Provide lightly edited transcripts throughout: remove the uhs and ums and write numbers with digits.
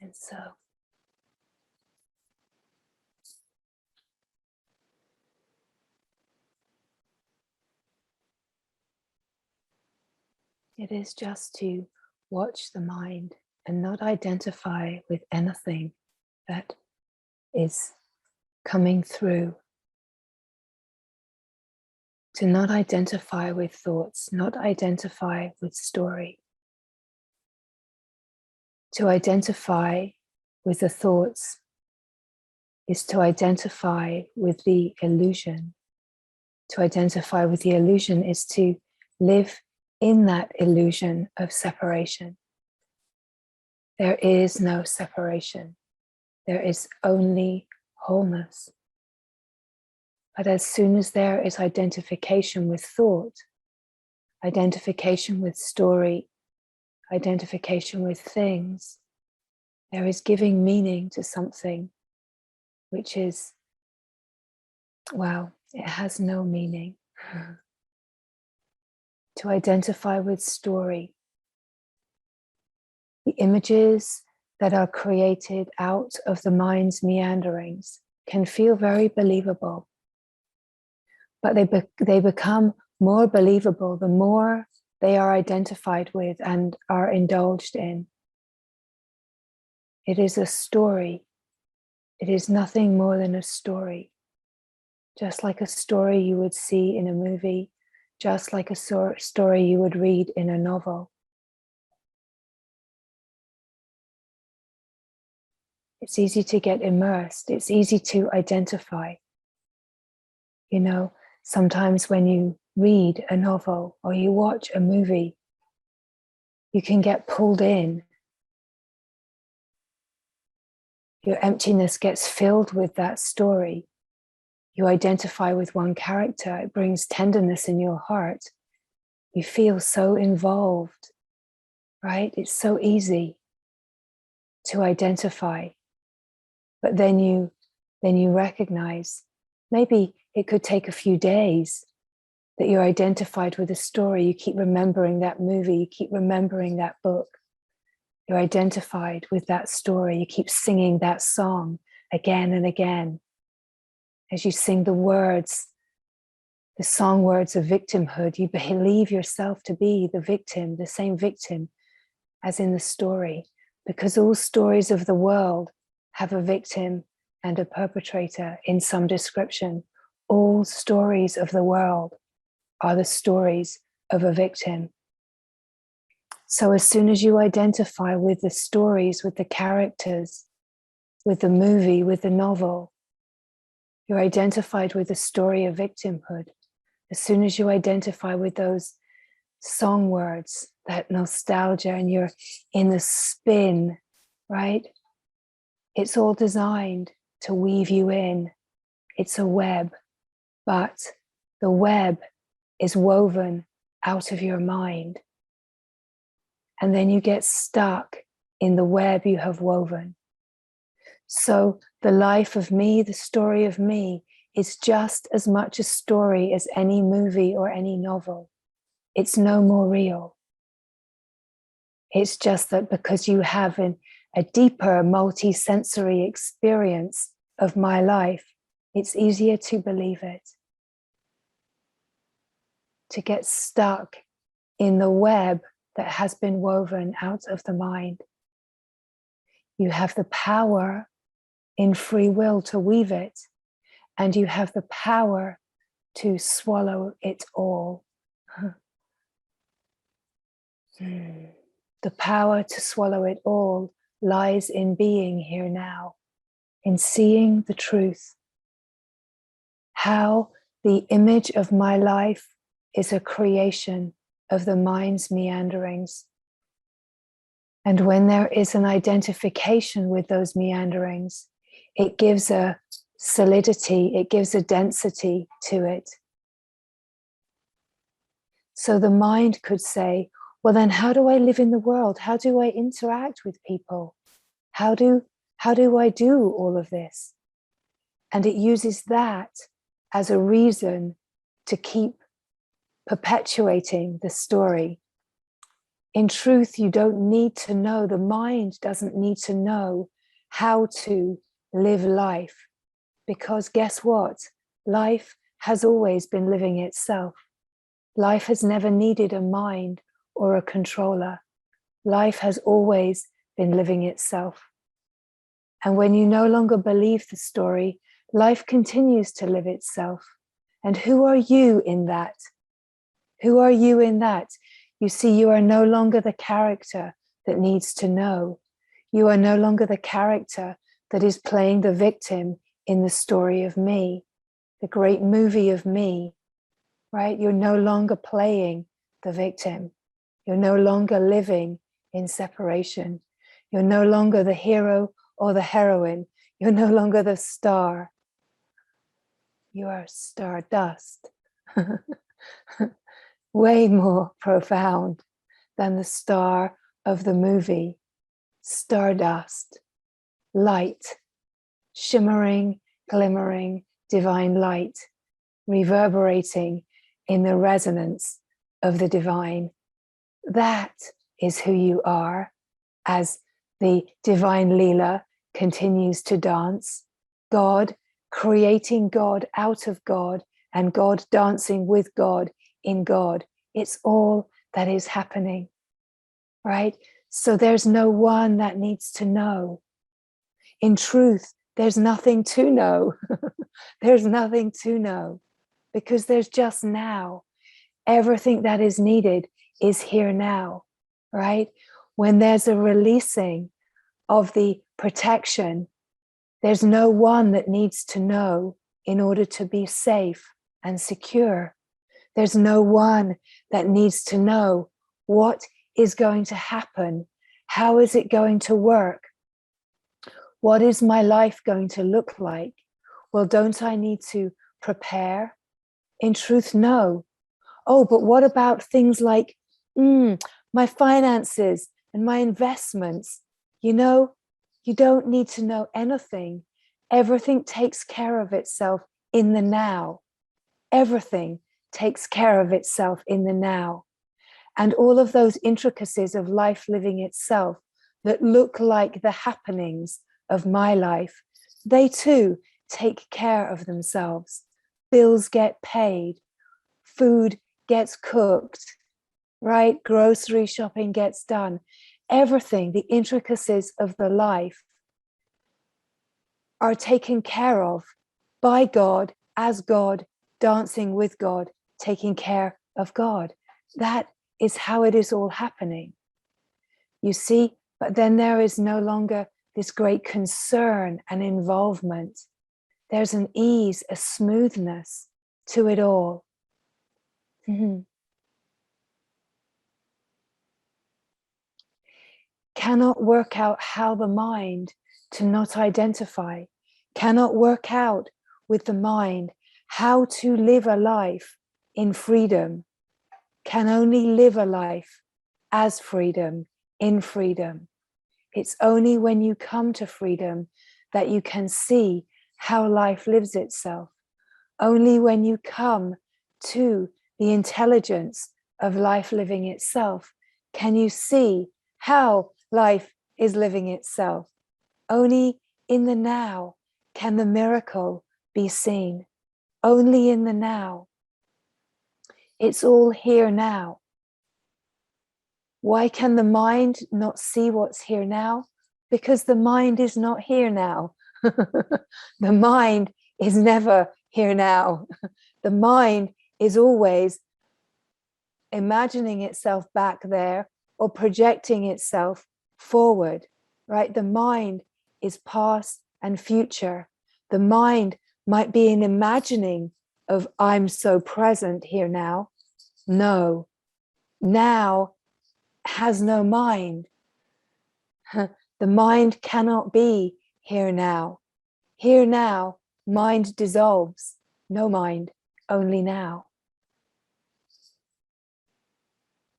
And so it is just to watch the mind and not identify with anything that is coming through. To not identify with thoughts, not identify with story. To identify with the thoughts is to identify with the illusion. To identify with the illusion is to live in that illusion of separation. There is no separation. There is only wholeness. But as soon as there is identification with thought, identification with story, identification with things, there is giving meaning to something which is, well, it has no meaning. To identify with story, the images that are created out of the mind's meanderings can feel very believable, but they become more believable the more they are identified with and are indulged in. It is a story. It is nothing more than a story. Just like a story you would see in a movie, just like a story you would read in a novel. It's easy to get immersed. It's easy to identify. You know, sometimes when you read a novel or you watch a movie, you can get pulled in. Your emptiness gets filled with that story. You identify with one character. It brings tenderness in your heart. You feel so involved, right? It's so easy to identify. But then you recognize, maybe it could take a few days that you're identified with a story. You keep remembering that movie, you keep remembering that book. You're identified with that story. You keep singing that song again and again. As you sing the words, the song words of victimhood, you believe yourself to be the victim, the same victim as in the story, because all stories of the world have a victim and a perpetrator in some description. All stories of the world are the stories of a victim. So as soon as you identify with the stories, with the characters, with the movie, with the novel, you're identified with the story of victimhood. As soon as you identify with those song words, that nostalgia, and you're in the spin, right? It's all designed to weave you in. It's a web, but the web is woven out of your mind. And then you get stuck in the web you have woven. So the life of me, the story of me, is just as much a story as any movie or any novel. It's no more real. It's just that because you have a deeper multi-sensory experience of my life, it's easier to believe it. To get stuck in the web that has been woven out of the mind. You have the power in free will to weave it, and you have the power to swallow it all. The power to swallow it all lies in being here now, in seeing the truth. How the image of my life is a creation of the mind's meanderings. And when there is an identification with those meanderings, it gives a solidity, it gives a density to it. So the mind could say, well, then how do I live in the world? How do I interact with people? How do I do all of this? And it uses that as a reason to keep perpetuating the story. In truth, you don't need to know, the mind doesn't need to know how to live life, because guess what? Life has always been living itself. Life has never needed a mind or a controller. Life has always been living itself. And when you no longer believe the story, life continues to live itself. And who are you in that? Who are you in that? You see, you are no longer the character that needs to know. You are no longer the character that is playing the victim in the story of me, the great movie of me, right? You're no longer playing the victim. You're no longer living in separation. You're no longer the hero or the heroine. You're no longer the star. You are stardust. Way more profound than the star of the movie. Stardust, light, shimmering, glimmering, divine light, reverberating in the resonance of the divine. That is who you are as the divine Leela continues to dance. God creating God out of God, and God dancing with God in God. It's all that is happening, right? So there's no one that needs to know. In truth, there's nothing to know. There's nothing to know, because there's just now. Everything that is needed is here now, right? When there's a releasing of the protection, there's no one that needs to know in order to be safe and secure. There's no one that needs to know what is going to happen. How is it going to work? What is my life going to look like? Well, don't I need to prepare? In truth, no. Oh, but what about things like my finances and my investments? You know, you don't need to know anything. Everything takes care of itself in the now. Everything takes care of itself in the now. And all of those intricacies of life living itself that look like the happenings of my life, they too take care of themselves. Bills get paid, food gets cooked, right? Grocery shopping gets done. Everything, the intricacies of the life are taken care of by God, as God, dancing with God, taking care of God. That is how it is all happening. You see, but then there is no longer this great concern and involvement. There's an ease, a smoothness to it all. Cannot work out how the mind to not identify, cannot work out with the mind how to live a life in freedom, can only live a life as freedom, in freedom. It's only when you come to freedom that you can see how life lives itself. Only when you come to the intelligence of life living itself can you see how life is living itself. Only in the now can the miracle be seen. Only in the now. It's all here now. Why can the mind not see what's here now? Because the mind is not here now. The mind is never here now. The mind is always imagining itself back there or projecting itself forward, right? The mind is past and future. The mind might be an imagining of I'm so present here now. No, now has no mind. The mind cannot be here now. Here now, mind dissolves. No mind, only now.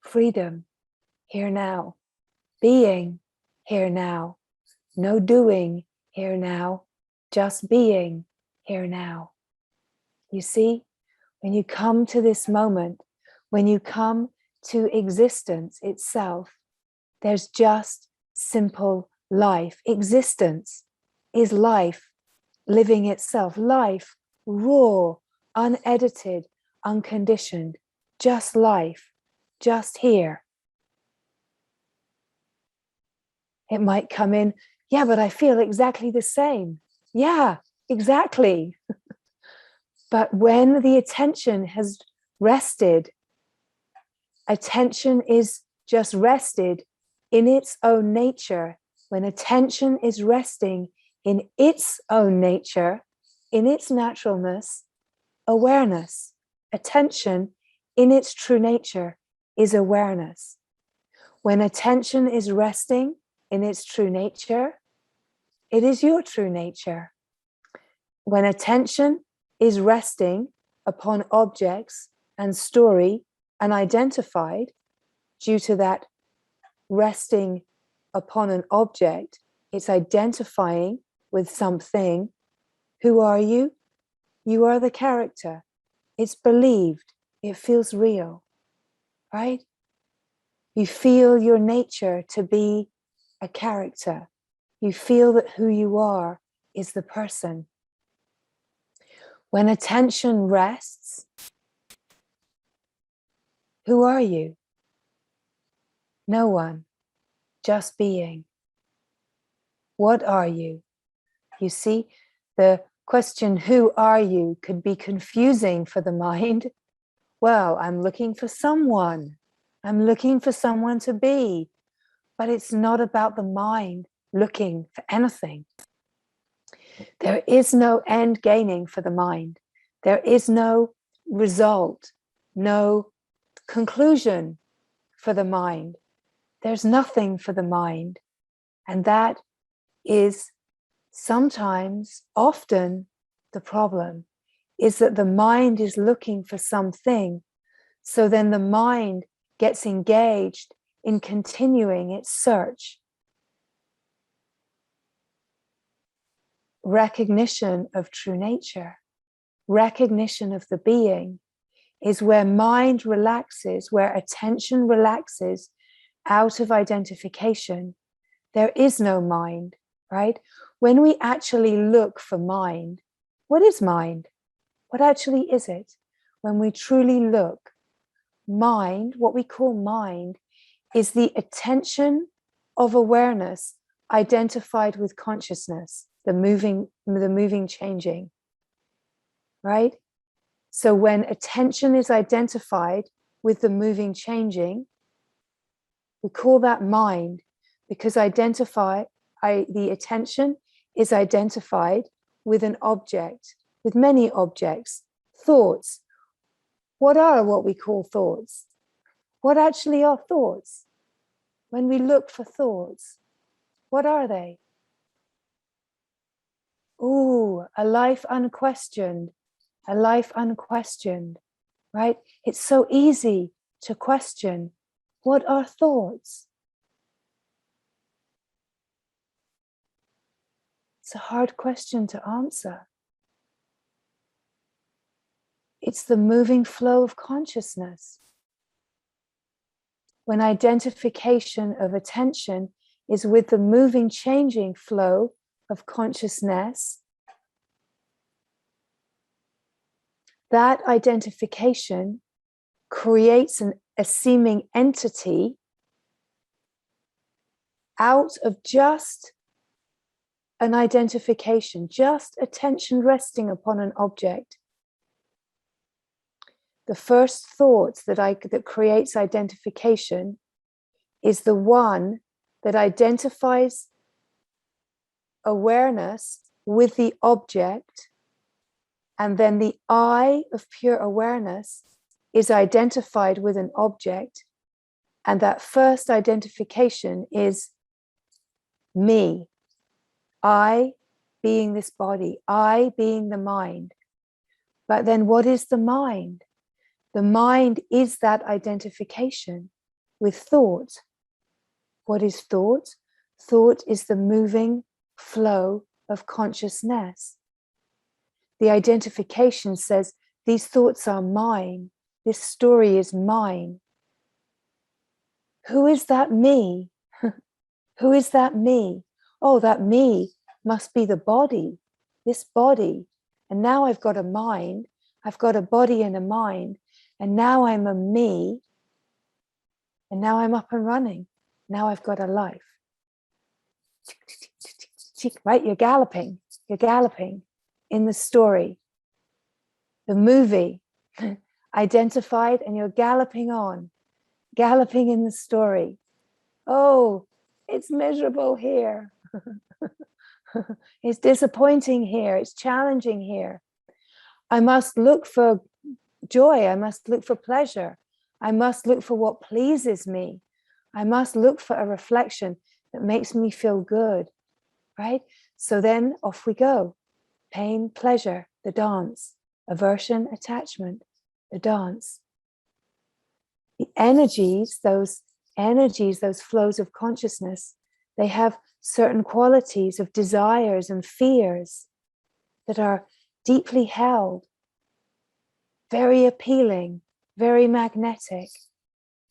Freedom, here now. Being, here now. No doing, here now. Just being, here now. You see, when you come to this moment, when you come to existence itself. There's just simple life. Existence is life living itself. Life, raw, unedited, unconditioned. Just life, just here. It might come in, yeah, but I feel exactly the same. Yeah, exactly. But when the attention has rested, attention is just rested in its own nature. When attention is resting in its own nature, in its naturalness, awareness, attention in its true nature is awareness. When attention is resting in its true nature, it is your true nature. When attention is resting upon objects and story and identified, due to that resting upon an object, it's identifying with something. Who are you? You are the character. It's believed. It feels real, right? You feel your nature to be a character. You feel that who you are is the person. When attention rests, who are you? No one, just being. What are you? You see, the question, who are you, could be confusing for the mind. Well, I'm looking for someone. I'm looking for someone to be. But it's not about the mind looking for anything. There is no end gaining for the mind. There is no result, no conclusion for the mind. There's nothing for the mind. And that is sometimes, often, the problem, is that the mind is looking for something. So then the mind gets engaged in continuing its search. Recognition of true nature, recognition of the being, is where mind relaxes, where attention relaxes out of identification. There is no mind, right? When we actually look for mind, what is mind? What actually is it? When we truly look, mind, what we call mind, is the attention of awareness identified with consciousness, the moving, changing, right? So when attention is identified with the moving, changing, we call that mind, because the attention is identified with an object, with many objects, thoughts. What are what we call thoughts? What actually are thoughts? When we look for thoughts, what are they? Ooh, a life unquestioned, right? It's so easy to question. What are thoughts? It's a hard question to answer. It's the moving flow of consciousness. When identification of attention is with the moving, changing flow of consciousness, that identification creates a seeming entity out of just an identification, just attention resting upon an object. The first thought that creates identification is the one that identifies awareness with the object, and then the I of pure awareness is identified with an object, and that first identification is me, I being this body, I being the mind. But then what is the mind? The mind is that identification with thought. What is thought? Thought is the moving flow of consciousness. The identification says, these thoughts are mine. This story is mine. Who is that me? Who is that me? Oh, that me must be the body, this body. And now I've got a mind, I've got a body and a mind, and now I'm a me, and now I'm up and running. Now I've got a life. Right? You're galloping in the story, the movie, identified, and you're galloping on, galloping in the story. Oh, it's miserable here. It's disappointing here. It's challenging here. I must look for joy. I must look for pleasure. I must look for what pleases me. I must look for a reflection that makes me feel good, right? So then off we go. Pain, pleasure, the dance. Aversion, attachment, the dance. The energies, those flows of consciousness, they have certain qualities of desires and fears that are deeply held, very appealing, very magnetic.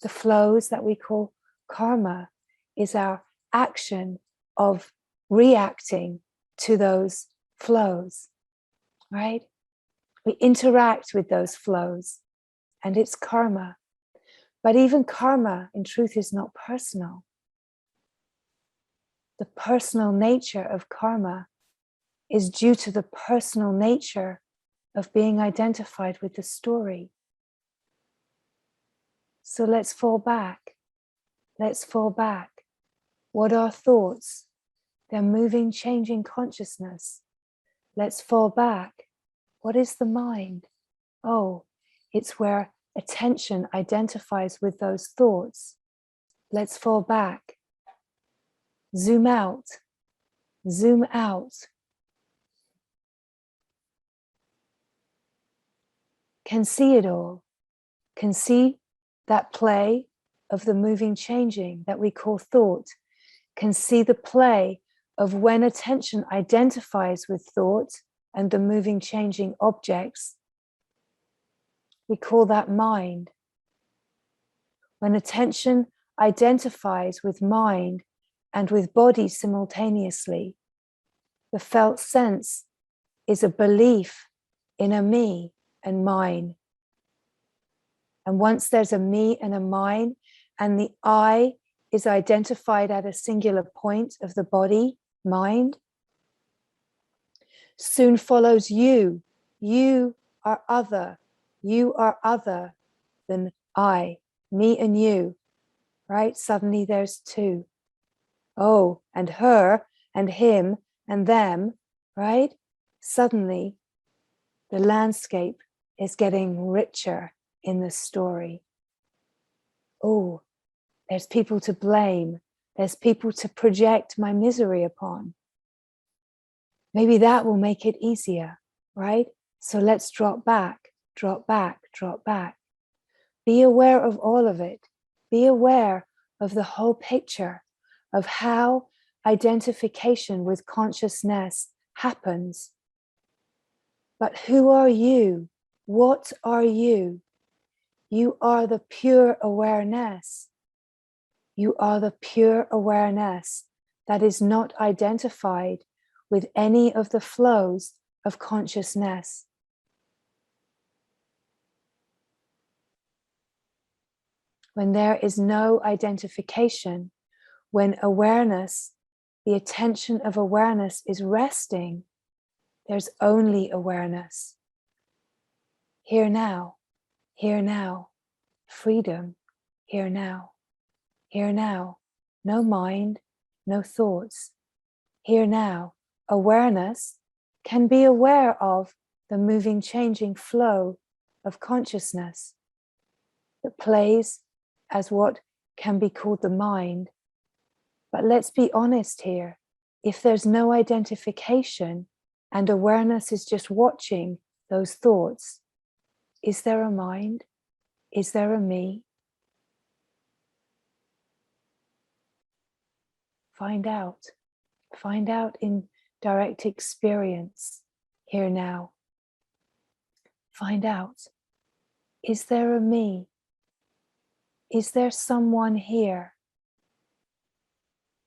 The flows that we call karma is our action of reacting to those flows, right? We interact with those flows, and it's karma. But even karma, in truth, is not personal. The personal nature of karma is due to the personal nature of being identified with the story. So let's fall back. Let's fall back. What are thoughts? They're moving, changing consciousness. Let's fall back. What is the mind? Oh, it's where attention identifies with those thoughts. Let's fall back. Zoom out. Zoom out. Can see it all. Can see that play of the moving, changing that we call thought. Can see the play of when attention identifies with thought and the moving, changing objects. We call that mind. When attention identifies with mind and with body simultaneously, the felt sense is a belief in a me and mine. And once there's a me and a mine, and the I is identified at a singular point of the body, mind, soon follows you. You are other. You are other than I, me and you, right? Suddenly there's two. Oh, and her and him and them, right? Suddenly the landscape is getting richer in the story. Oh, there's people to blame. There's people to project my misery upon. Maybe that will make it easier, right? So let's drop back, drop back, drop back. Be aware of all of it. Be aware of the whole picture of how identification with consciousness happens. But who are you? What are you? You are the pure awareness. You are the pure awareness that is not identified with any of the flows of consciousness. When there is no identification, when awareness, the attention of awareness is resting, there's only awareness. Here now, freedom, here now, no mind, no thoughts. Here now, awareness can be aware of the moving, changing flow of consciousness that plays as what can be called the mind. But let's be honest here. If there's no identification and awareness is just watching those thoughts, is there a mind? Is there a me? Find out. Find out in direct experience here now. Find out. Is there a me? Is there someone here?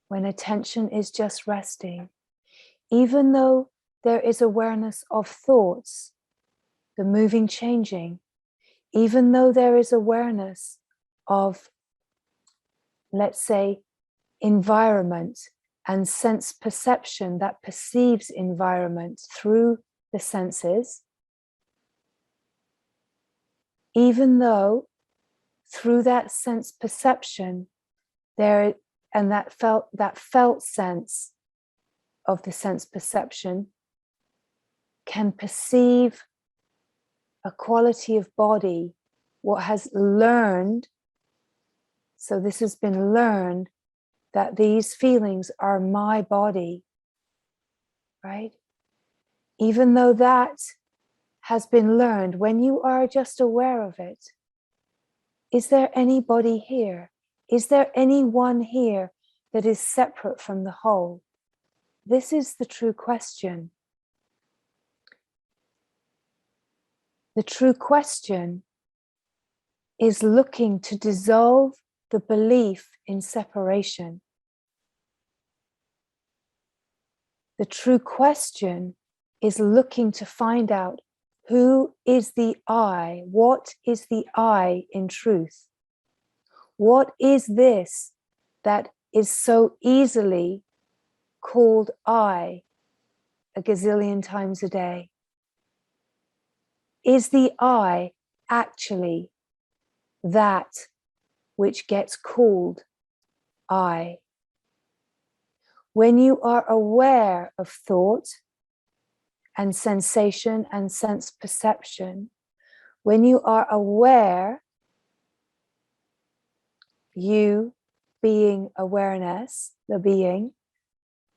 When attention is just resting, even though there is awareness of thoughts, the moving, changing, even though there is awareness of, let's say, environment and sense perception that perceives environment through the senses, even though through that sense perception there, and that felt sense of the sense perception can perceive a quality of body, what has learned. So this has been learned that these feelings are my body, right? Even though that has been learned, when you are just aware of it, is there anybody here? Is there anyone here that is separate from the whole? This is the true question. The true question is looking to dissolve the belief in separation. The true question is looking to find out who is the I, what is the I in truth? What is this that is so easily called I a gazillion times a day? Is the I actually that which gets called I? When you are aware of thought and sensation and sense perception, when you are aware, you being awareness, the being,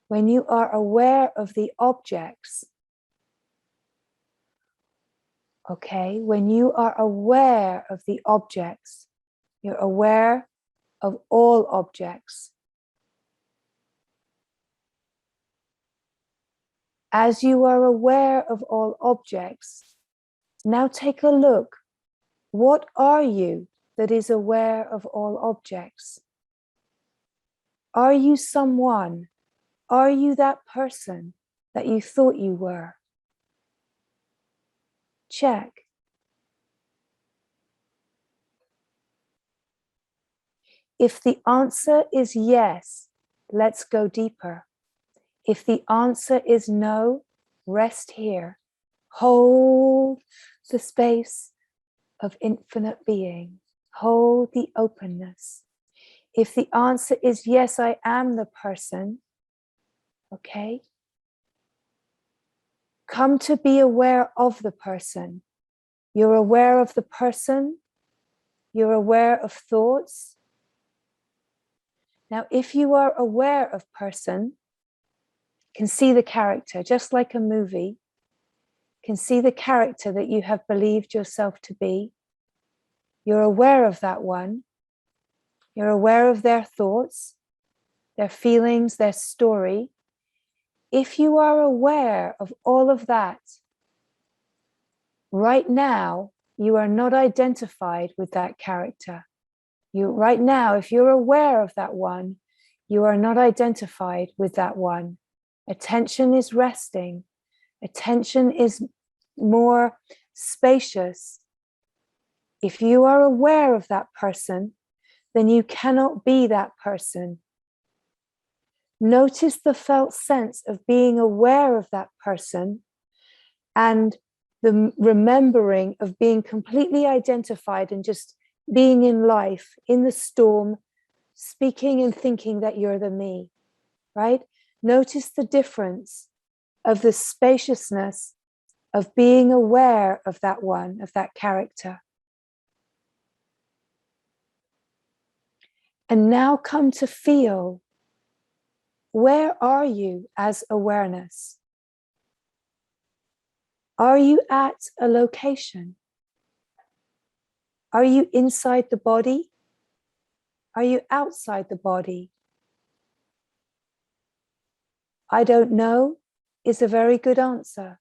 when you are aware of the objects, okay, when you are aware of the objects, you're aware of all objects. As you are aware of all objects, now take a look. What are you that is aware of all objects? Are you someone? Are you that person that you thought you were? Check. If the answer is yes, let's go deeper. If the answer is no, rest here. Hold the space of infinite being. Hold the openness. If the answer is yes, I am the person, okay? Come to be aware of the person. You're aware of the person. You're aware of thoughts. Now, if you are aware of person, can see the character, just like a movie, can see the character that you have believed yourself to be. You're aware of that one. You're aware of their thoughts, their feelings, their story. If you are aware of all of that, right now, you are not identified with that character. Right now, if you're aware of that one, you are not identified with that one. Attention is resting. Attention is more spacious. If you are aware of that person, then you cannot be that person. Notice the felt sense of being aware of that person and the remembering of being completely identified and just being in life, in the storm, speaking and thinking that you're the me, right? Notice the difference of the spaciousness of being aware of that one, of that character. And now come to feel, where are you as awareness? Are you at a location? Are you inside the body? Are you outside the body? I don't know is a very good answer.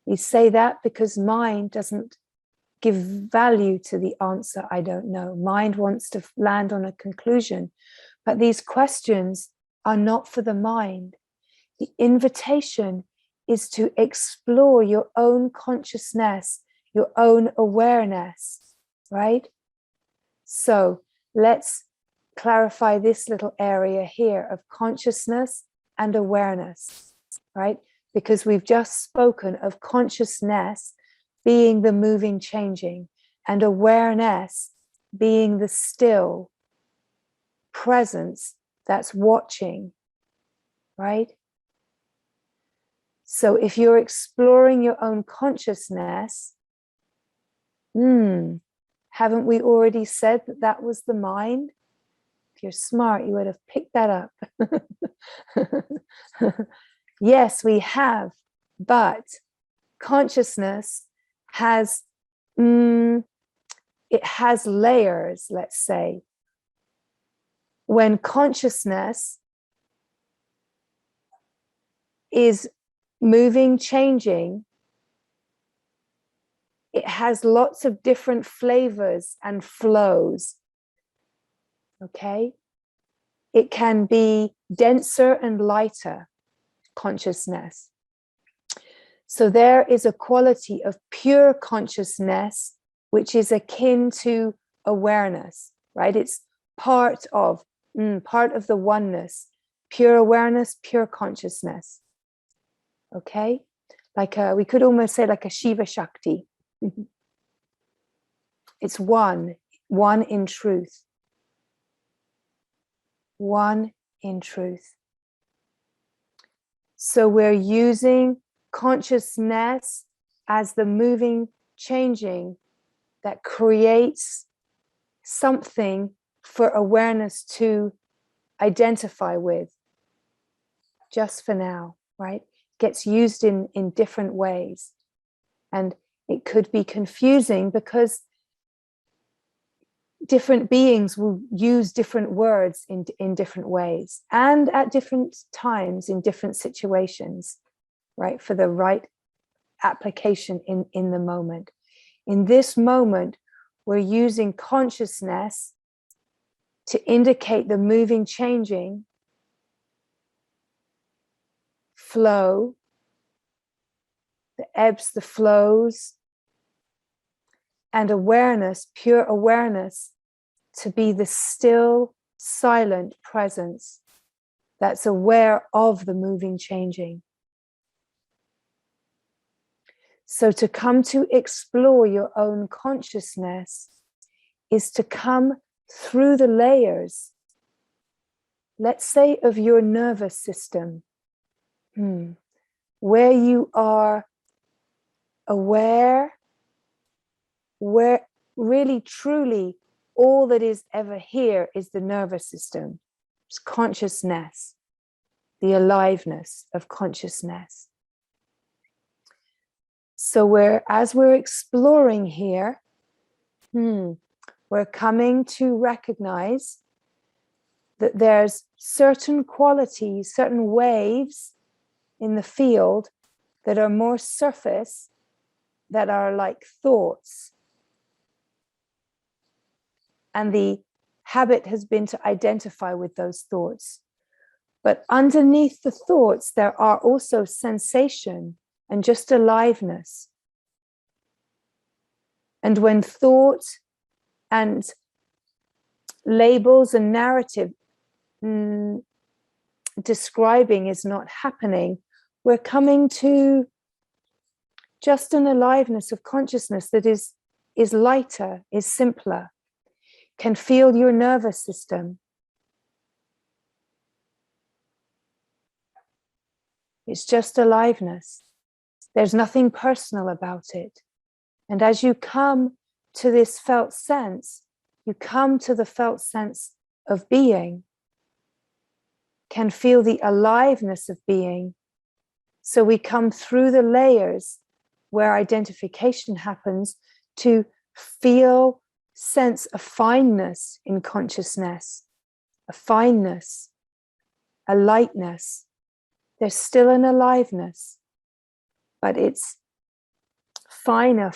We say that because mind doesn't give value to the answer, I don't know. Mind wants to land on a conclusion, but these questions are not for the mind. The invitation is to explore your own consciousness, your own awareness, right? So let's clarify this little area here of consciousness and awareness, right? Because we've just spoken of consciousness being the moving, changing, and awareness being the still presence that's watching, right? So if you're exploring your own consciousness, haven't we already said that that was the mind? If you're smart, you would have picked that up. Yes, we have, but consciousness has, it has layers, let's say. When consciousness is moving, changing, it has lots of different flavors and flows. Okay? It can be denser and lighter consciousness. So there is a quality of pure consciousness which is akin to awareness, right? It's part of the oneness, pure awareness, pure consciousness. Okay? Like we could almost say like a Shiva Shakti. It's one in truth. One in truth. So we're using consciousness as the moving, changing that creates something for awareness to identify with, just for now, right? Gets used in different ways. And it could be confusing because different beings will use different words in different ways and at different times in different situations, right? For the right application in the moment. In this moment, we're using consciousness to indicate the moving, changing flow, the ebbs, the flows, and awareness, pure awareness, to be the still, silent presence that's aware of the moving, changing. So to come to explore your own consciousness is to come through the layers, let's say, of your nervous system, where you are aware, where really, truly, all that is ever here is the nervous system. It's consciousness, the aliveness of consciousness. So as we're exploring here, we're coming to recognize that there's certain qualities, certain waves in the field that are more surface, that are like thoughts. And the habit has been to identify with those thoughts. But underneath the thoughts, there are also sensation and just aliveness. And when thought and labels and narrative describing is not happening, we're coming to just an aliveness of consciousness that is lighter, is simpler, can feel your nervous system. It's just aliveness. There's nothing personal about it. And as you come to this felt sense, you come to the felt sense of being, can feel the aliveness of being. So we come through the layers where identification happens to feel sense a fineness in consciousness, a fineness, a lightness. There's still an aliveness, but it's finer.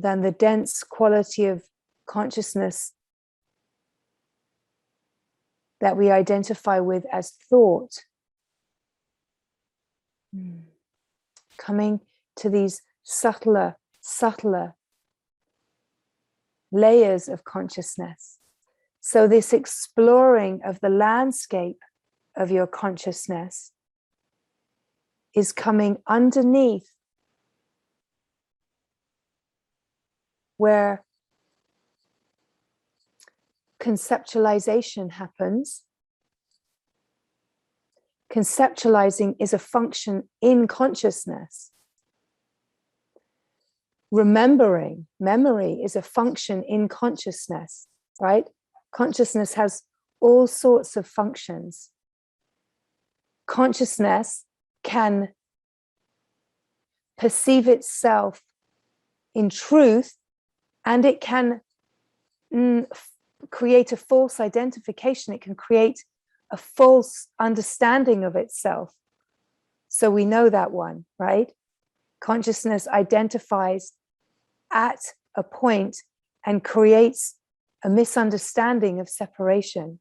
than the dense quality of consciousness that we identify with as thought. Coming to these subtler layers of consciousness. So this exploring of the landscape of your consciousness is coming underneath where conceptualization happens. Conceptualizing is a function in consciousness. Remembering, memory is a function in consciousness, right? Consciousness has all sorts of functions. Consciousness can perceive itself in truth, and it can create a false identification. It can create a false understanding of itself. So we know that one, right? Consciousness identifies at a point and creates a misunderstanding of separation,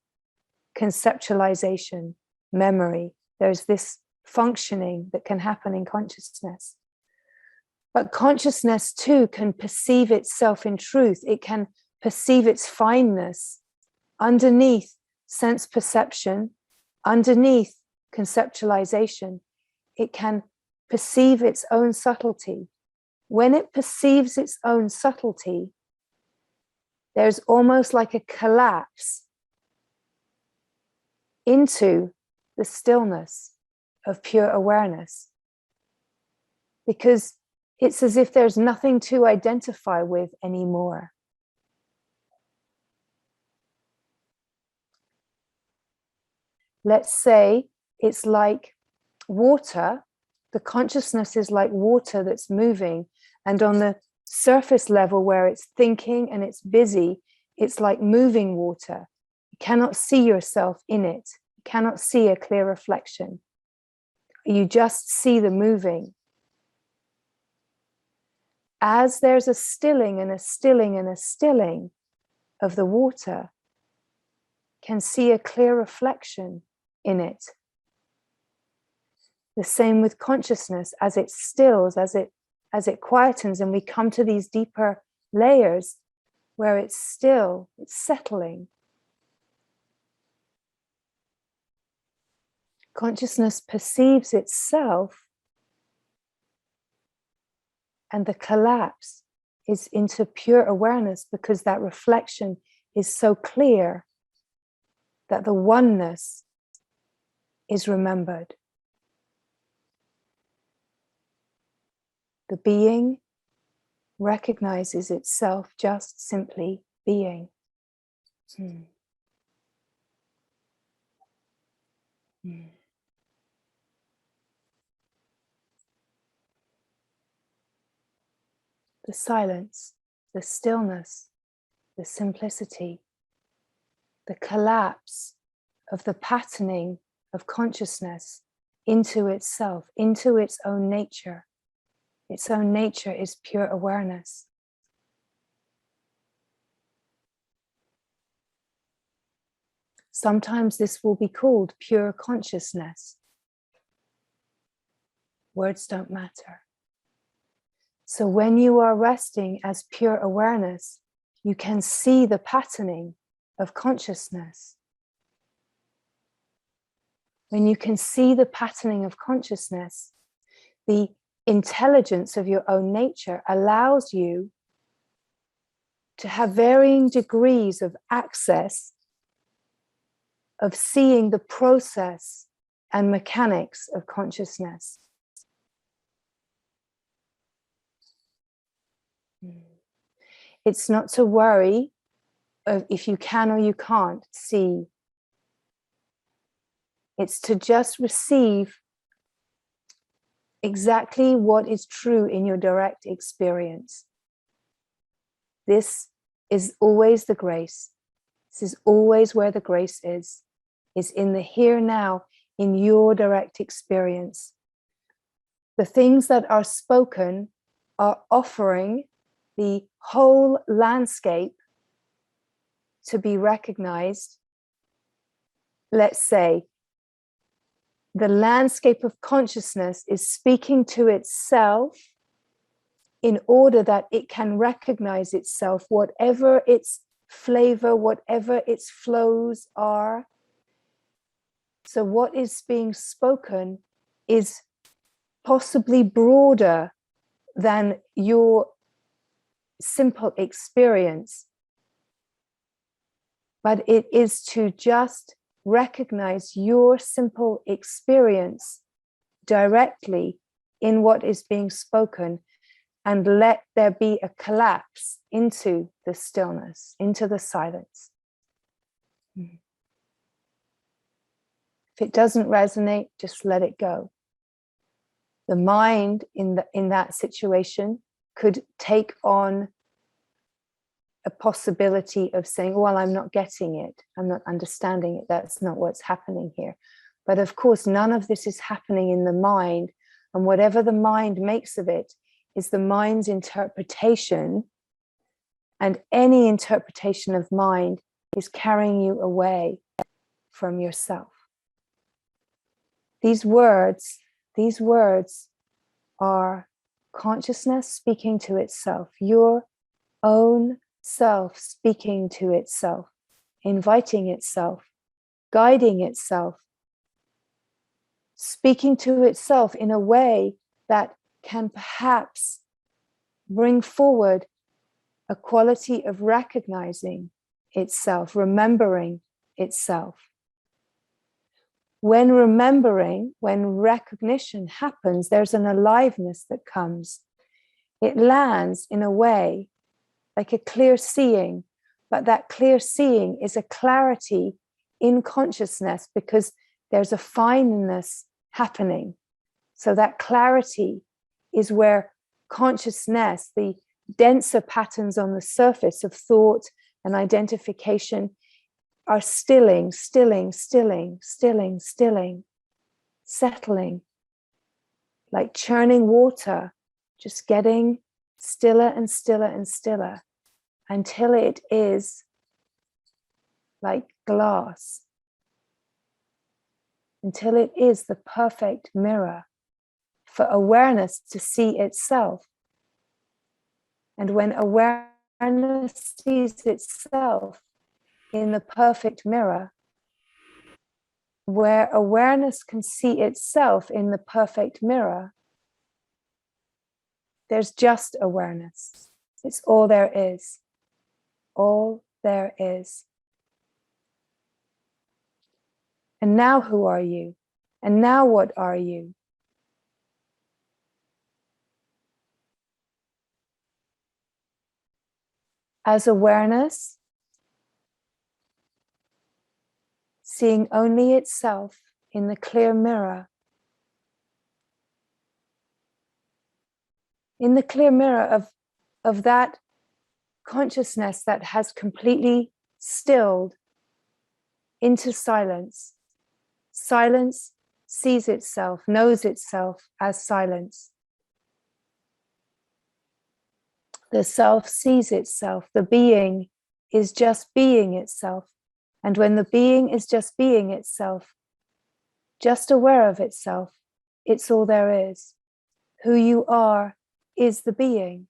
conceptualization, memory. There's this functioning that can happen in consciousness. But consciousness too can perceive itself in truth. It can perceive its fineness underneath sense perception, underneath conceptualization. It can perceive its own subtlety. When it perceives its own subtlety, there's almost like a collapse into the stillness of pure awareness, because it's as if there's nothing to identify with anymore. Let's say it's like water. The consciousness is like water that's moving, and on the surface level where it's thinking and it's busy, it's like moving water. You cannot see yourself in it. You cannot see a clear reflection. You just see the moving. As there's a stilling and a stilling and a stilling of the water, can see a clear reflection in it. The same with consciousness. As it stills, as it quietens, and we come to these deeper layers where it's still, it's settling. Consciousness perceives itself, and the collapse is into pure awareness, because that reflection is so clear that the oneness is remembered. The being recognizes itself just simply being. The silence, the stillness, the simplicity, the collapse of the patterning of consciousness into itself, into its own nature. Its own nature is pure awareness. Sometimes this will be called pure consciousness. Words don't matter. So when you are resting as pure awareness, you can see the patterning of consciousness. When you can see the patterning of consciousness, the intelligence of your own nature allows you to have varying degrees of access of seeing the process and mechanics of consciousness. It's not to worry if you can or you can't see. It's to just receive exactly what is true in your direct experience. This is always the grace. This is always where the grace is in the here now, in your direct experience. The things that are spoken are offering the whole landscape to be recognized, let's say, the landscape of consciousness is speaking to itself in order that it can recognize itself, whatever its flavor, whatever its flows are. So what is being spoken is possibly broader than your simple experience, but it is to just recognize your simple experience directly in what is being spoken, and let there be a collapse into the stillness, into the silence. If it doesn't resonate, just let it go. The mind in that situation could take on a possibility of saying, well, I'm not getting it, I'm not understanding it, that's not what's happening here. But of course, none of this is happening in the mind, and whatever the mind makes of it is the mind's interpretation, and any interpretation of mind is carrying you away from yourself. These words are consciousness speaking to itself, your own self speaking to itself, inviting itself, guiding itself, speaking to itself in a way that can perhaps bring forward a quality of recognizing itself, remembering itself. When remembering, when recognition happens, there's an aliveness that comes. It lands in a way like a clear seeing, but that clear seeing is a clarity in consciousness because there's a fineness happening. So that clarity is where consciousness, the denser patterns on the surface of thought and identification, are stilling, settling, like churning water, just getting stiller and stiller and stiller until it is like glass, until it is the perfect mirror for awareness to see itself. And when awareness sees itself in the perfect mirror, where awareness can see itself in the perfect mirror, there's just awareness. It's all there is. All there is. And now who are you? And now what are you? As awareness, seeing only itself in the clear mirror. In the clear mirror of that consciousness that has completely stilled into silence. Silence sees itself, knows itself as silence. The self sees itself. The being is just being itself. And when the being is just being itself, just aware of itself, it's all there is. Who you are is the being.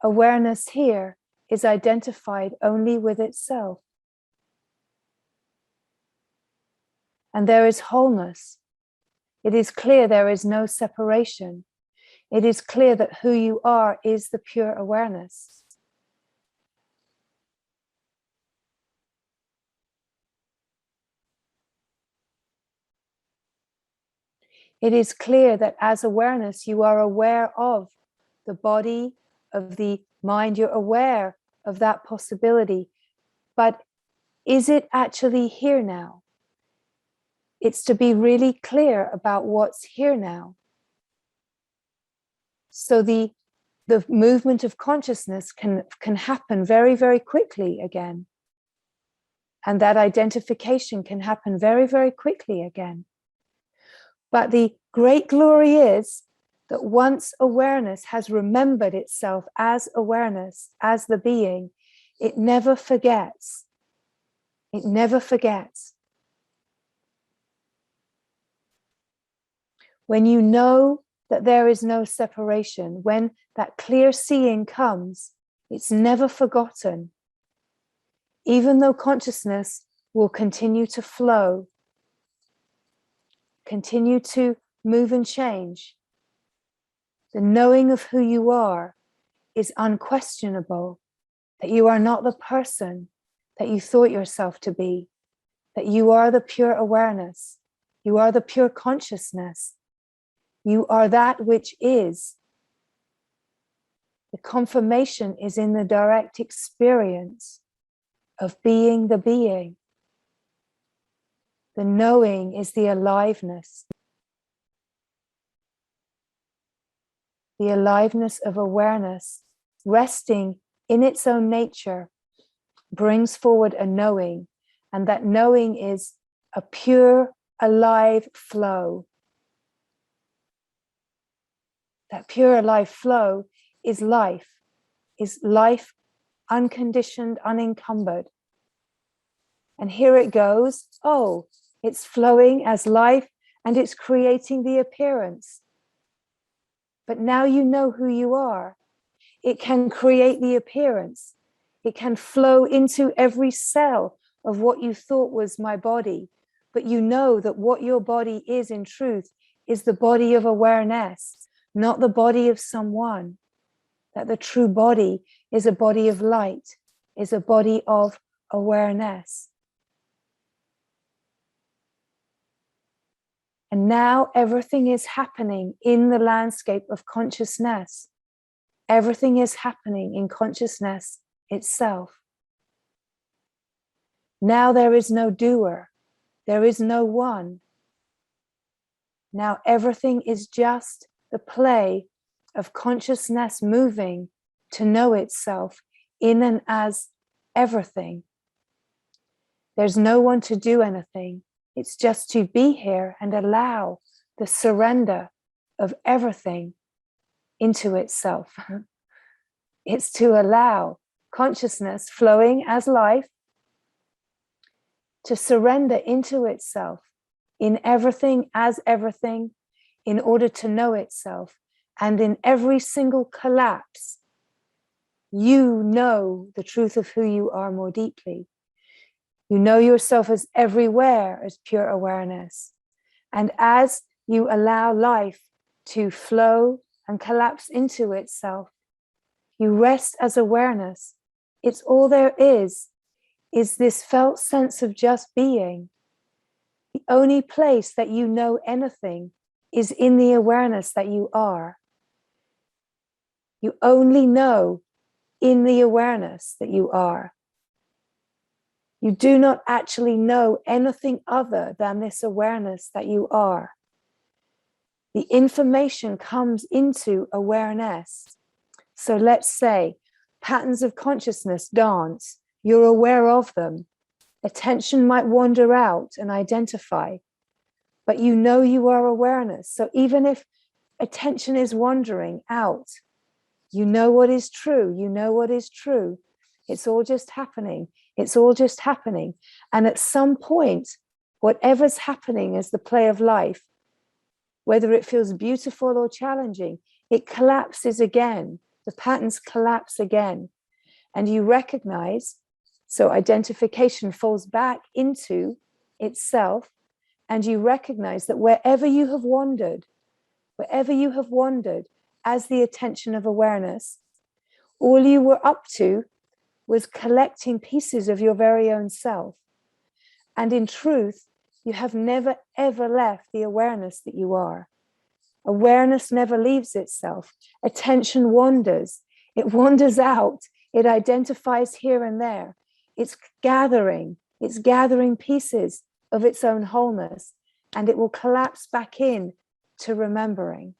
Awareness here is identified only with itself. And there is wholeness. It is clear there is no separation. It is clear that who you are is the pure awareness. It is clear that as awareness, you are aware of the body, of the mind, you're aware of that possibility. But is it actually here now? It's to be really clear about what's here now. So the movement of consciousness can happen very, very quickly again. And that identification can happen very, very quickly again. But the great glory is that once awareness has remembered itself as awareness, as the being, it never forgets. It never forgets. When you know that there is no separation, when that clear seeing comes, it's never forgotten. Even though consciousness will continue to flow, continue to move and change, the knowing of who you are is unquestionable, that you are not the person that you thought yourself to be, that you are the pure awareness, you are the pure consciousness, you are that which is. The confirmation is in the direct experience of being the being. The knowing is the aliveness. The aliveness of awareness, resting in its own nature, brings forward a knowing, and that knowing is a pure, alive flow. That pure, alive flow is life unconditioned, unencumbered. And here it goes. Oh, it's flowing as life and it's creating the appearance. But now you know who you are. It can create the appearance. It can flow into every cell of what you thought was my body. But you know that what your body is in truth is the body of awareness, not the body of someone. That the true body is a body of light, is a body of awareness. And now everything is happening in the landscape of consciousness. Everything is happening in consciousness itself. Now there is no doer. There is no one. Now everything is just the play of consciousness moving to know itself in and as everything. There's no one to do anything. It's just to be here and allow the surrender of everything into itself. It's to allow consciousness flowing as life to surrender into itself in everything as everything in order to know itself. And in every single collapse, you know the truth of who you are more deeply. You know yourself as everywhere as pure awareness. And as you allow life to flow and collapse into itself, you rest as awareness. It's all there is this felt sense of just being. The only place that you know anything is in the awareness that you are. You only know in the awareness that you are. You do not actually know anything other than this awareness that you are. The information comes into awareness. So let's say patterns of consciousness dance. You're aware of them. Attention might wander out and identify, but you know you are awareness. So even if attention is wandering out, you know what is true. You know what is true. It's all just happening. It's all just happening. And at some point, whatever's happening is the play of life, whether it feels beautiful or challenging, it collapses again. The patterns collapse again. And you recognize, so identification falls back into itself, and you recognize that wherever you have wandered as the attention of awareness, all you were up to was collecting pieces of your very own self. And in truth, you have never, ever left the awareness that you are. Awareness never leaves itself. Attention wanders. It wanders out. It identifies here and there. It's gathering pieces of its own wholeness, and it will collapse back in to remembering.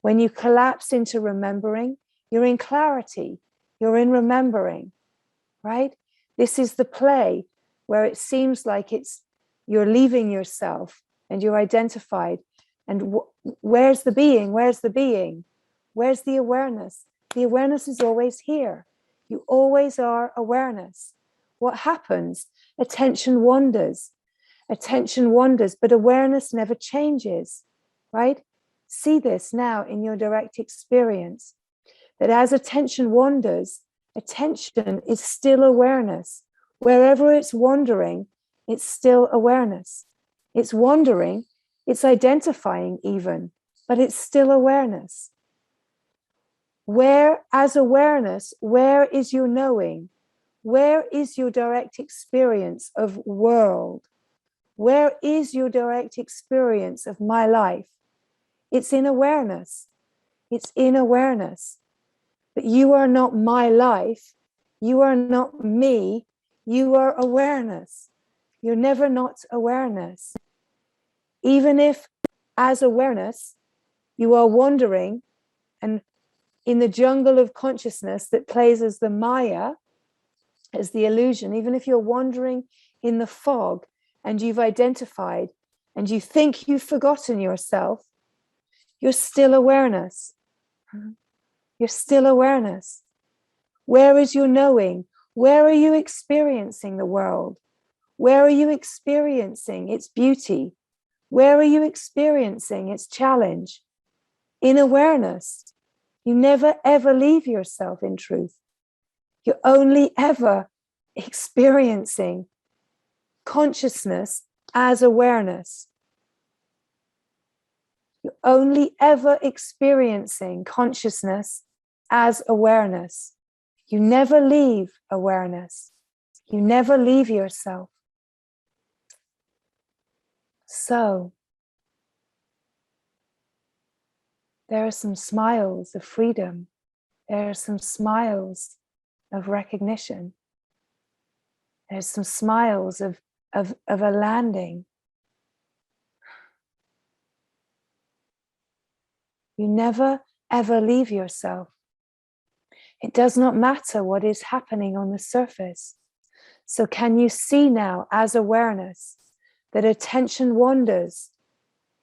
When you collapse into remembering, you're in clarity. You're in remembering, right? This is the play where it seems like you're leaving yourself and you're identified, And where's the being? Where's the being? Where's the awareness? The awareness is always here. You always are awareness. What happens? Attention wanders. Attention wanders, but awareness never changes, right? See this now in your direct experience, that as attention wanders, attention is still awareness. Wherever it's wandering, it's still awareness. It's wandering, it's identifying even, but it's still awareness. Where, as awareness, where is your knowing? Where is your direct experience of world? Where is your direct experience of my life? It's in awareness. It's in awareness. But you are not my life. You are not me. You are awareness. You're never not awareness. Even if, as awareness, you are wandering and in the jungle of consciousness that plays as the Maya, as the illusion, even if you're wandering in the fog and you've identified and you think you've forgotten yourself, you're still awareness. You're still awareness. Where is your knowing? Where are you experiencing the world? Where are you experiencing its beauty? Where are you experiencing its challenge? In awareness. You never ever leave yourself in truth. You're only ever experiencing consciousness as awareness. You're only ever experiencing consciousness as awareness. You never leave awareness. You never leave yourself. So, there are some smiles of freedom. There are some smiles of recognition. There's some smiles of a landing. You never ever leave yourself. It does not matter what is happening on the surface. So can you see now as awareness that attention wanders?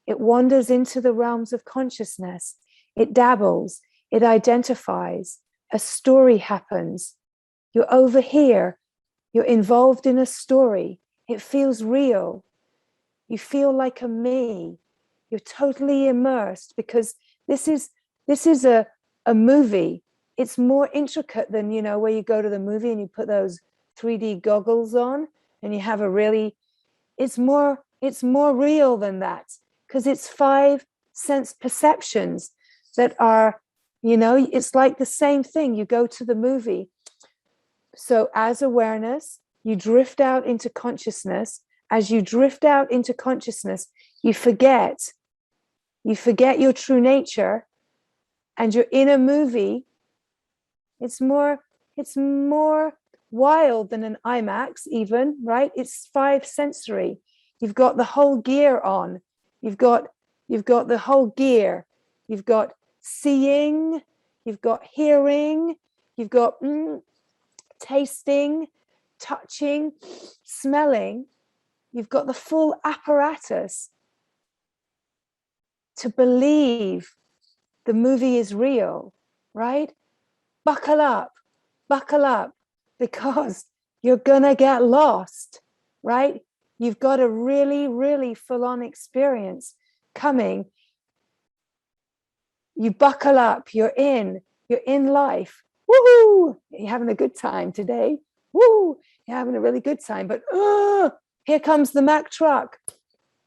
It wanders into the realms of consciousness. It dabbles, it identifies, a story happens. You're over here, you're involved in a story. It feels real. You feel like a me. You're totally immersed because this is a movie. It's more intricate than, you know, where you go to the movie and you put those 3D goggles on and you have a really, it's more real than that because it's 5 sense perceptions that are, you know, it's like the same thing. You go to the movie. So as awareness, you drift out into consciousness. As you drift out into consciousness, you forget your true nature and you're in a movie. It's more wild than an IMAX even, right? It's 5 sensory. You've got the whole gear on. You've got the whole gear. You've got seeing, you've got hearing, you've got tasting, touching, smelling. You've got the full apparatus to believe the movie is real, right? Buckle up, because you're gonna get lost, right? You've got a really, really full-on experience coming. You buckle up, you're in life. Woohoo! You're having a good time today. Woo! You're having a really good time, but here comes the Mack truck.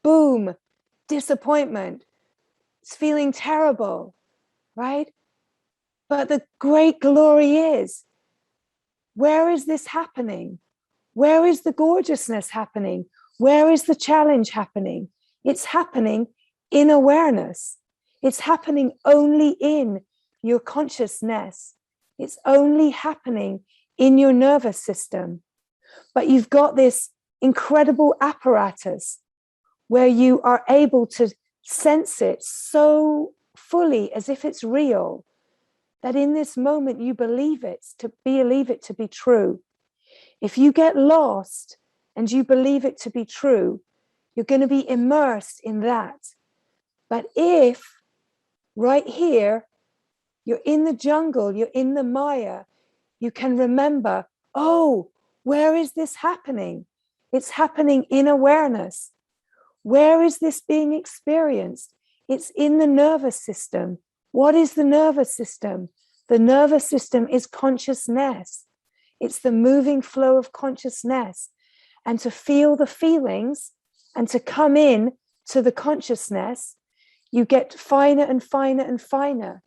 Boom! Disappointment. It's feeling terrible, right? But the great glory is, where is this happening? Where is the gorgeousness happening? Where is the challenge happening? It's happening in awareness. It's happening only in your consciousness. It's only happening in your nervous system. But you've got this incredible apparatus where you are able to sense it so fully as if it's real, that in this moment you believe it to be true. If you get lost and you believe it to be true, you're going to be immersed in that. But if right here, you're in the jungle, you're in the Maya, you can remember, oh, where is this happening? It's happening in awareness. Where is this being experienced? It's in the nervous system. What is the nervous system? The nervous system is consciousness. It's the moving flow of consciousness. And to feel the feelings and to come in to the consciousness, you get finer and finer and finer.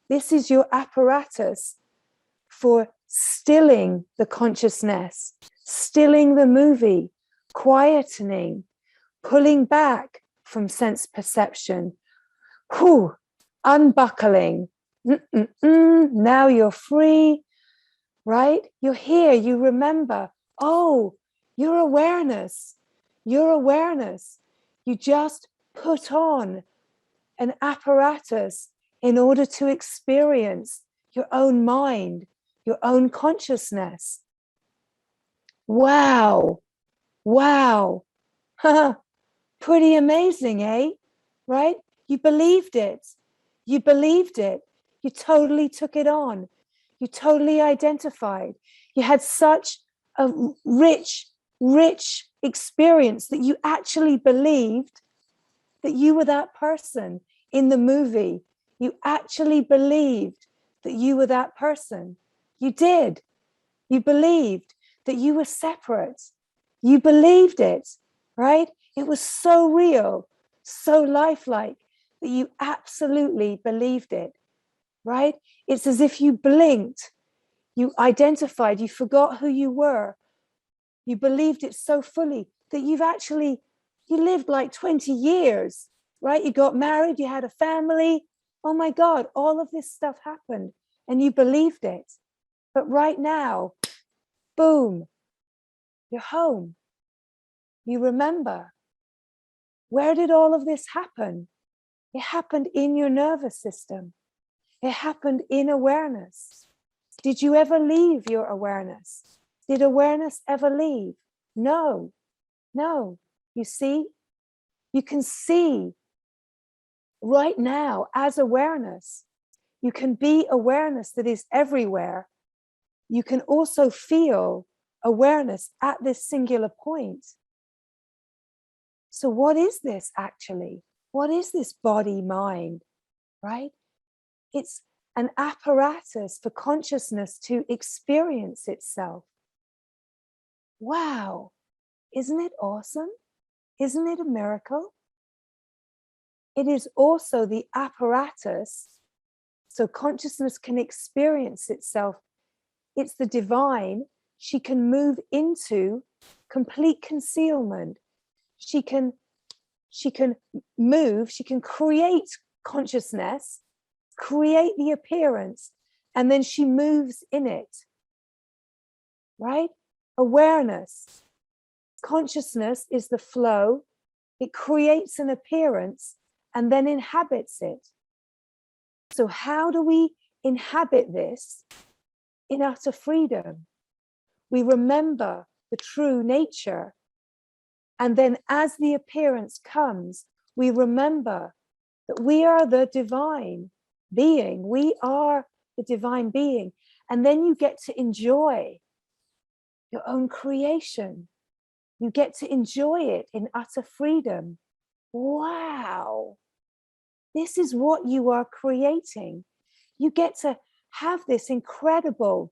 This is your apparatus for stilling the consciousness, stilling the movie, quietening, pulling back from sense perception, unbuckling. Now you're free, right? You're here, you remember, oh, your awareness, your awareness. You just put on an apparatus in order to experience your own mind, your own consciousness. Wow, wow. Pretty amazing, eh? Right? You believed it. You believed it. You totally took it on. You totally identified. You had such a rich, rich experience that you actually believed that you were that person in the movie. You actually believed that you were that person. You did. You believed that you were separate. You believed it, right? It was so real, so lifelike that you absolutely believed it, right? It's as if you blinked, you identified, you forgot who you were. You believed it so fully that you lived like 20 years, right? You got married, you had a family. Oh my God, all of this stuff happened and you believed it. But right now, boom, you're home. You remember. Where did all of this happen? It happened in your nervous system. It happened in awareness. Did you ever leave your awareness? Did awareness ever leave? No, no. You see, you can see right now as awareness. You can be awareness that is everywhere. You can also feel awareness at this singular point. So what is this actually? What is this body mind, right? It's an apparatus for consciousness to experience itself. Wow, isn't it awesome? Isn't it a miracle? It is also the apparatus so consciousness can experience itself. It's the divine. She can move into complete concealment. She can move, she can create consciousness, create the appearance, and then she moves in it, right? Awareness. Consciousness is the flow. It creates an appearance and then inhabits it. So how do we inhabit this? In utter freedom. We remember the true nature. And then as the appearance comes, we remember that we are the divine being. We are the divine being. And then you get to enjoy your own creation. You get to enjoy it in utter freedom. Wow. This is what you are creating. You get to have this incredible,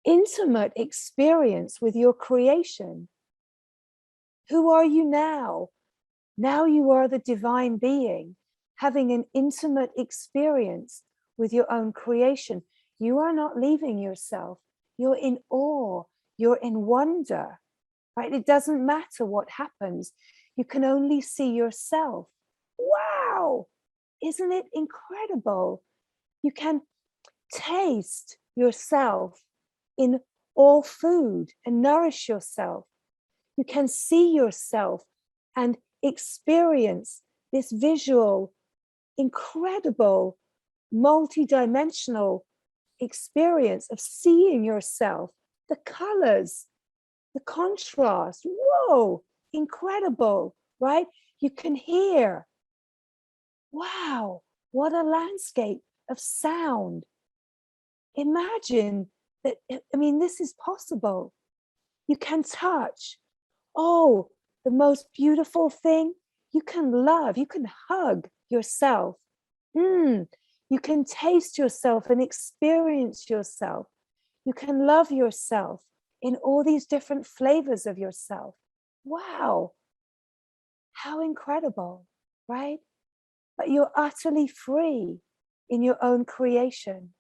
intimate experience with your creation. Who are you now? Now you are the divine being, having an intimate experience with your own creation. You are not leaving yourself. You're in awe. You're in wonder, right? It doesn't matter what happens. You can only see yourself. Wow! Isn't it incredible? You can taste yourself in all food and nourish yourself. You can see yourself and experience this visual, incredible, multi-dimensional experience of seeing yourself, the colors, the contrast. Whoa, incredible, right? You can hear Wow, what a landscape of sound. Imagine that, I mean, this is possible. You can touch. Oh, the most beautiful thing, you can love, you can hug yourself. You can taste yourself and experience yourself. You can love yourself in all these different flavors of yourself. Wow, how incredible, right? But you're utterly free in your own creation.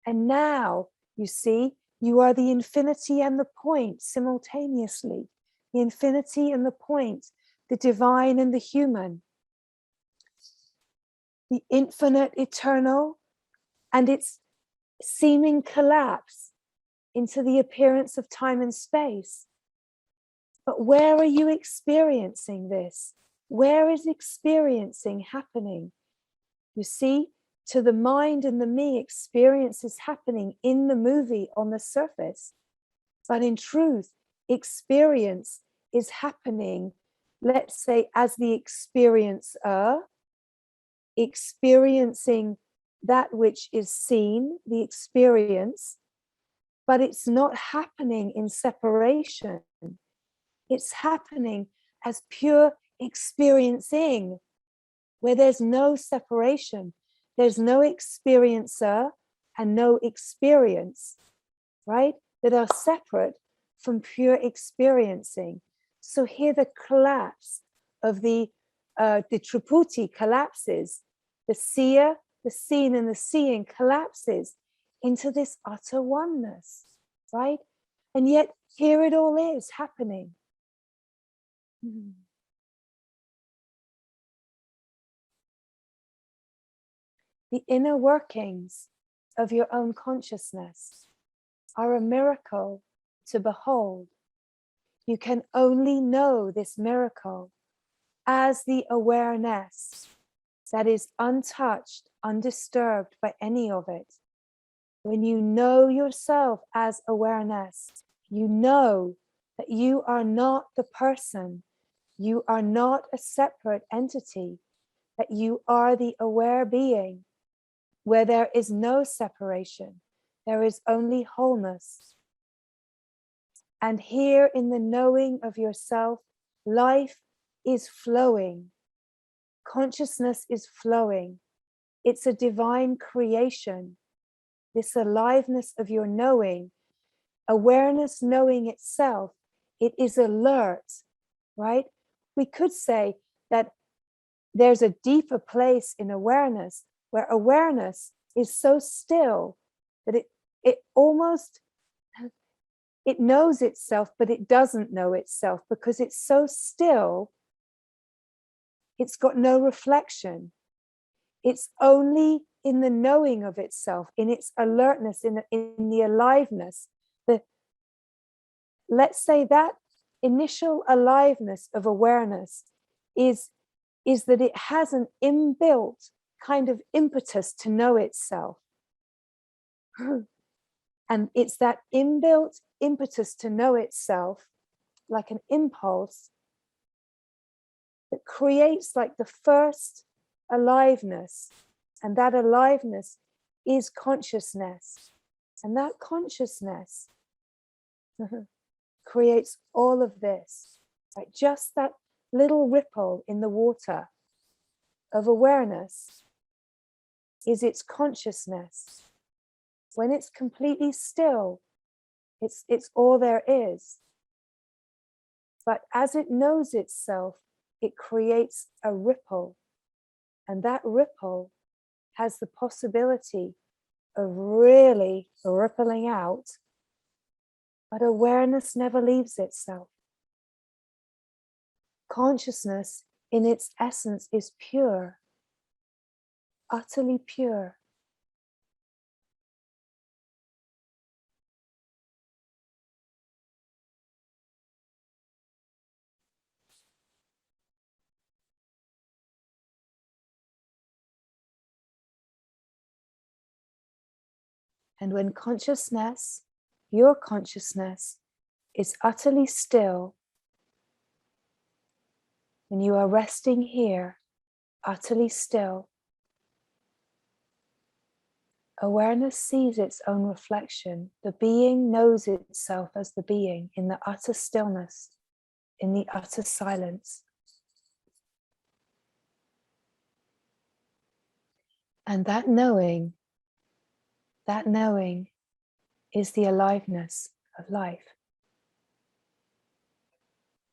And now, you see, you are the infinity and the point simultaneously. The infinity and the point, the divine and the human, the infinite, eternal, and its seeming collapse into the appearance of time and space. But where are you experiencing this? Where is experiencing happening? You see, to the mind and the me, experience is happening in the movie on the surface. But in truth, experience is happening, let's say, as the experiencer, experiencing that which is seen, the experience, but it's not happening in separation. It's happening as pure experiencing, where there's no separation. There's no experiencer and no experience, right? That are separate from pure experiencing. So here the collapse of the Triputi collapses, the seer, the seen, and the seeing collapses into this utter oneness, right? And yet here it all is happening. The inner workings of your own consciousness are a miracle to behold. You can only know this miracle as the awareness that is untouched, undisturbed by any of it. When you know yourself as awareness, you know that you are not the person, you are not a separate entity, that you are the aware being, where there is no separation, there is only wholeness. And here in the knowing of yourself, life is flowing. Consciousness is flowing. It's a divine creation. This aliveness of your knowing, awareness knowing itself, it is alert, right? We could say that there's a deeper place in awareness where awareness is so still that it almost, it knows itself, but it doesn't know itself because it's so still. It's got no reflection. It's only in the knowing of itself, in its alertness, in the aliveness. Let's say that initial aliveness of awareness is that it has an inbuilt kind of impetus to know itself. And it's that inbuilt impetus to know itself, like an impulse, that creates like the first aliveness. And that aliveness is consciousness. And that consciousness creates all of this, right? Just that little ripple in the water of awareness is its consciousness. When it's completely still, it's all there is. But as it knows itself, it creates a ripple. And that ripple has the possibility of really rippling out. But awareness never leaves itself. Consciousness in its essence is pure, utterly pure. And when consciousness, your consciousness, is utterly still, when you are resting here, utterly still. Awareness sees its own reflection. The being knows itself as the being in the utter stillness, in the utter silence. And that knowing is the aliveness of life.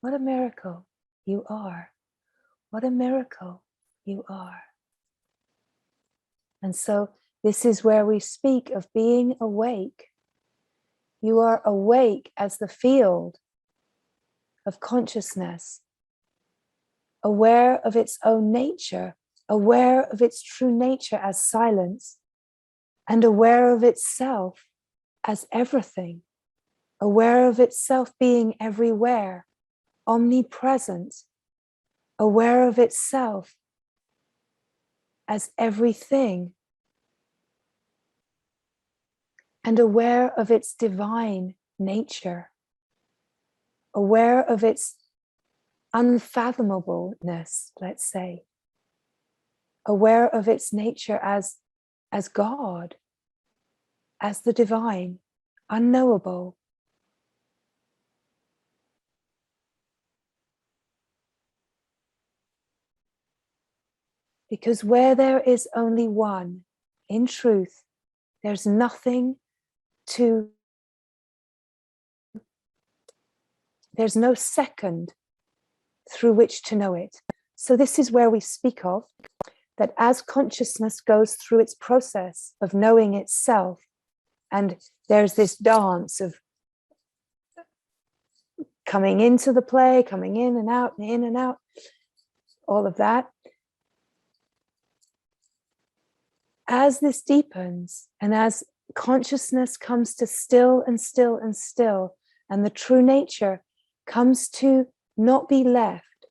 What a miracle you are. What a miracle you are. And so this is where we speak of being awake. You are awake as the field of consciousness, aware of its own nature, aware of its true nature as silence, and aware of itself as everything, aware of itself being everywhere, omnipresent, aware of itself as everything, and aware of its divine nature, aware of its unfathomableness, let's say, aware of its nature as God, as the divine, unknowable. Because where there is only one, in truth, there's nothing there's no second through which to know it. So this is where we speak of that as consciousness goes through its process of knowing itself, and there's this dance of coming into the play, coming in and out, all of that. As this deepens and as consciousness comes to still and still and still, and the true nature comes to not be left,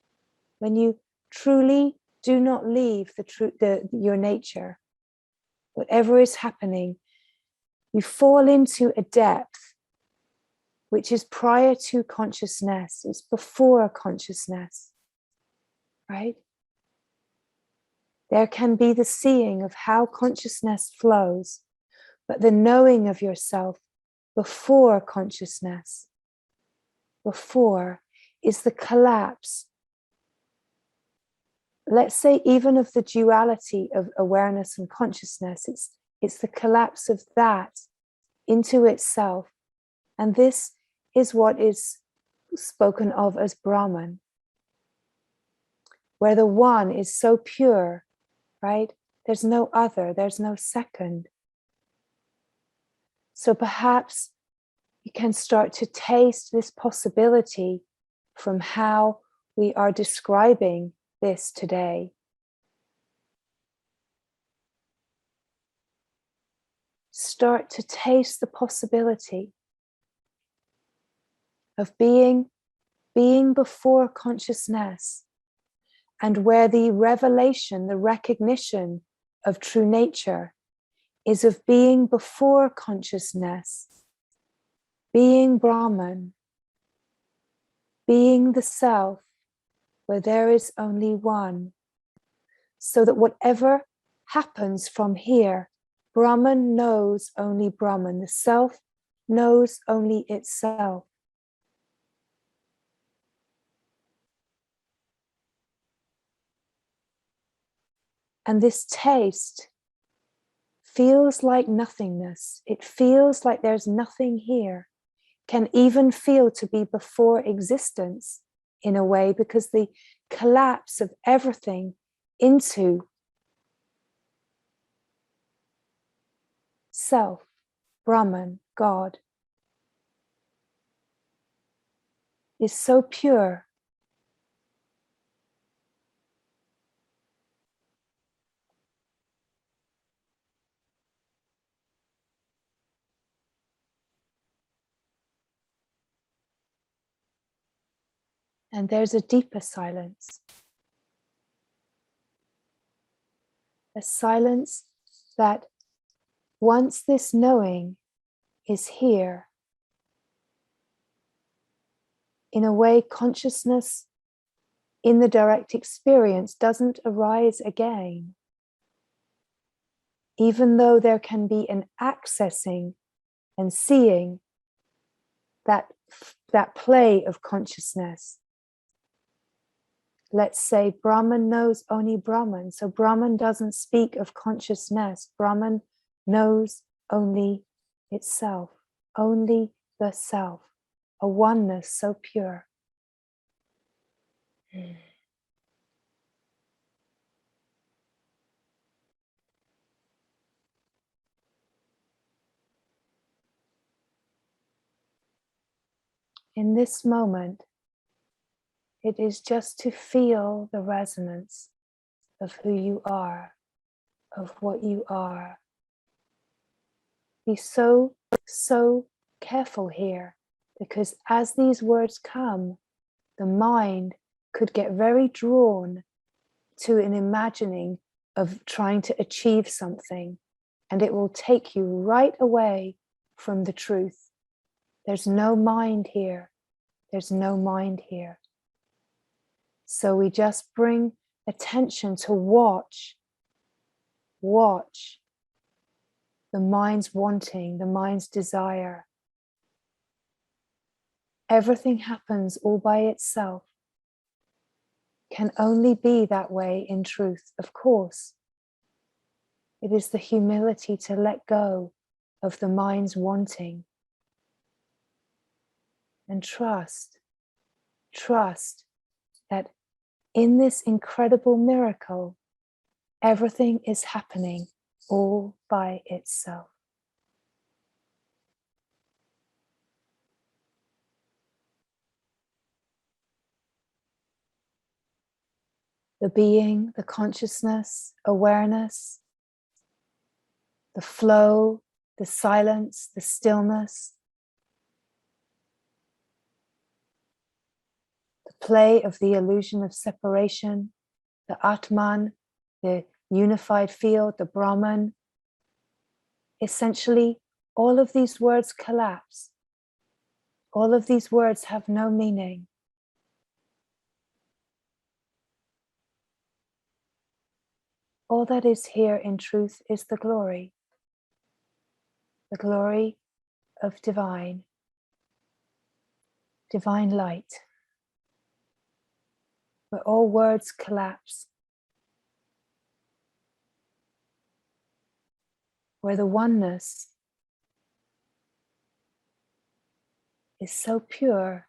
when you truly do not leave your nature, whatever is happening, you fall into a depth which is prior to consciousness, it's before consciousness, right? There can be the seeing of how consciousness flows, but the knowing of yourself before consciousness, before, is the collapse, let's say even of the duality of awareness and consciousness. It's the collapse of that into itself. And this is what is spoken of as Brahman, where the one is so pure, right? There's no other, there's no second. So perhaps you can start to taste this possibility from how we are describing this today. Start to taste the possibility of being before consciousness, and where the revelation, the recognition of true nature is of being before consciousness, being Brahman, being the self, where there is only one, so that whatever happens from here, Brahman knows only Brahman, the self knows only itself. And this taste feels like nothingness. It feels like there's nothing here. Can even feel to be before existence in a way, because the collapse of everything into self, Brahman, God, is so pure. And there's a deeper silence. A silence that once this knowing is here, in a way consciousness in the direct experience doesn't arise again, even though there can be an accessing and seeing that play of consciousness. Let's say Brahman knows only Brahman. So Brahman doesn't speak of consciousness. Brahman knows only itself, only the self, a oneness so pure. In this moment, it is just to feel the resonance of who you are, of what you are. Be so careful here, because as these words come, the mind could get very drawn to an imagining of trying to achieve something, and it will take you right away from the truth. There's no mind here. There's no mind here. So we just bring attention to watch the mind's wanting, the mind's desire. Everything happens all by itself. Can only be that way in truth, of course. It is the humility to let go of the mind's wanting and trust that in this incredible miracle, everything is happening all by itself. The being, the consciousness, awareness, the flow, the silence, the stillness, the play of the illusion of separation, the Atman, the unified field, the Brahman. Essentially, all of these words collapse. All of these words have no meaning. All that is here in truth is the glory of divine light, where all words collapse, where the oneness is so pure.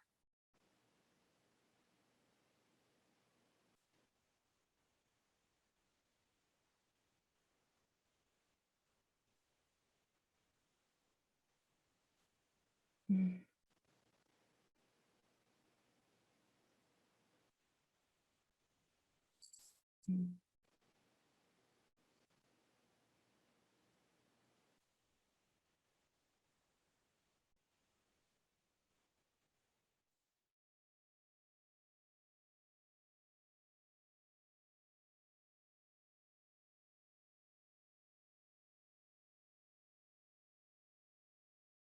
Mm. Mm.